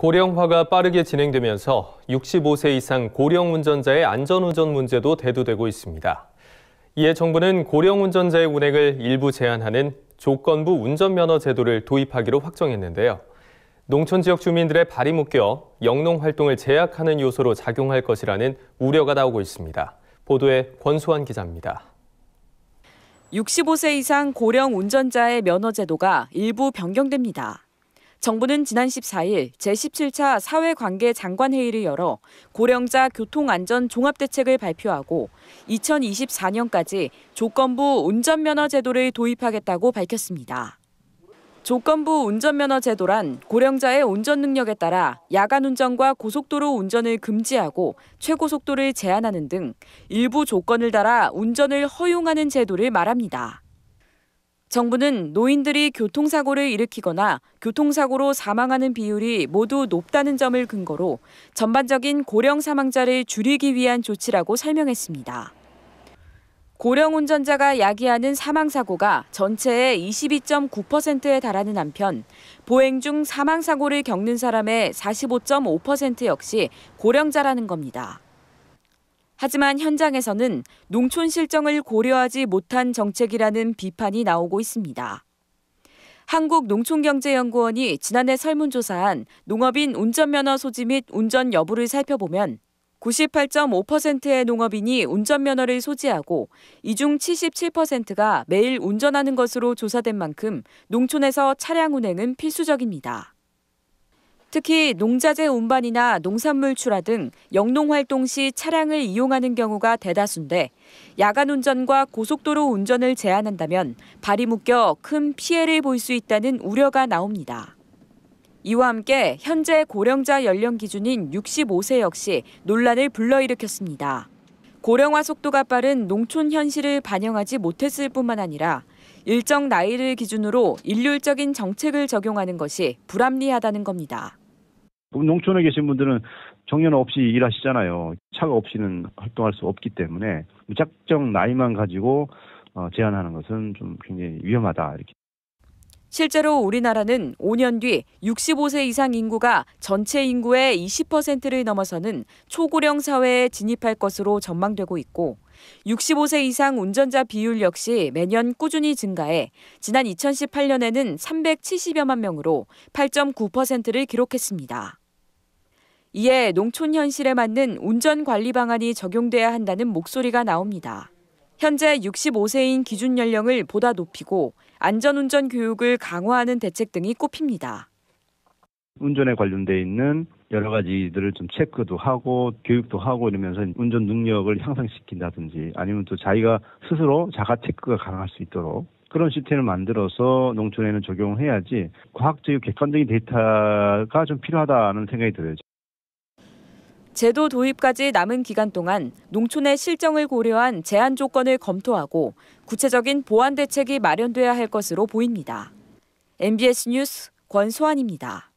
고령화가 빠르게 진행되면서 65세 이상 고령 운전자의 안전운전 문제도 대두되고 있습니다. 이에 정부는 고령 운전자의 운행을 일부 제한하는 조건부 운전면허 제도를 도입하기로 확정했는데요. 농촌 지역 주민들의 발이 묶여 영농 활동을 제약하는 요소로 작용할 것이라는 우려가 나오고 있습니다. 보도에 권수환 기자입니다. 65세 이상 고령 운전자의 면허 제도가 일부 변경됩니다. 정부는 지난 14일 제17차 사회관계 장관회의를 열어 고령자 교통안전 종합대책을 발표하고 2024년까지 조건부 운전면허 제도를 도입하겠다고 밝혔습니다. 조건부 운전면허 제도란 고령자의 운전 능력에 따라 야간 운전과 고속도로 운전을 금지하고 최고속도를 제한하는 등 일부 조건을 달아 운전을 허용하는 제도를 말합니다. 정부는 노인들이 교통사고를 일으키거나 교통사고로 사망하는 비율이 모두 높다는 점을 근거로 전반적인 고령 사망자를 줄이기 위한 조치라고 설명했습니다. 고령 운전자가 야기하는 사망사고가 전체의 22.9%에 달하는 한편 보행 중 사망사고를 겪는 사람의 45.5% 역시 고령자라는 겁니다. 하지만 현장에서는 농촌 실정을 고려하지 못한 정책이라는 비판이 나오고 있습니다. 한국농촌경제연구원이 지난해 설문조사한 농업인 운전면허 소지 및 운전 여부를 살펴보면 98.5%의 농업인이 운전면허를 소지하고 이 중 77%가 매일 운전하는 것으로 조사된 만큼 농촌에서 차량 운행은 필수적입니다. 특히 농자재 운반이나 농산물 출하 등 영농활동 시 차량을 이용하는 경우가 대다수인데 야간 운전과 고속도로 운전을 제한한다면 발이 묶여 큰 피해를 볼 수 있다는 우려가 나옵니다. 이와 함께 현재 고령자 연령 기준인 65세 역시 논란을 불러일으켰습니다. 고령화 속도가 빠른 농촌 현실을 반영하지 못했을 뿐만 아니라 일정 나이를 기준으로 일률적인 정책을 적용하는 것이 불합리하다는 겁니다. 농촌에 계신 분들은 정년 없이 일하시잖아요. 차가 없이는 활동할 수 없기 때문에 무작정 나이만 가지고 제한하는 것은 좀 굉장히 위험하다. 이렇게. 실제로 우리나라는 5년 뒤 65세 이상 인구가 전체 인구의 20%를 넘어서는 초고령 사회에 진입할 것으로 전망되고 있고 65세 이상 운전자 비율 역시 매년 꾸준히 증가해 지난 2018년에는 370여만 명으로 8.9%를 기록했습니다. 이에 농촌 현실에 맞는 운전 관리 방안이 적용돼야 한다는 목소리가 나옵니다. 현재 65세인 기준 연령을 보다 높이고 안전운전 교육을 강화하는 대책 등이 꼽힙니다. 운전에 관련돼 있는 여러 가지들을 좀 체크도 하고 교육도 하고 이러면서 운전 능력을 향상시킨다든지 아니면 또 자기가 스스로 자가 체크가 가능할 수 있도록 그런 시스템을 만들어서 농촌에는 적용을 해야지 과학적이고 객관적인 데이터가 좀 필요하다는 생각이 들어요. 제도 도입까지 남은 기간 동안 농촌의 실정을 고려한 제한 조건을 검토하고 구체적인 보완 대책이 마련돼야 할 것으로 보입니다. MBS 뉴스 권수환입니다.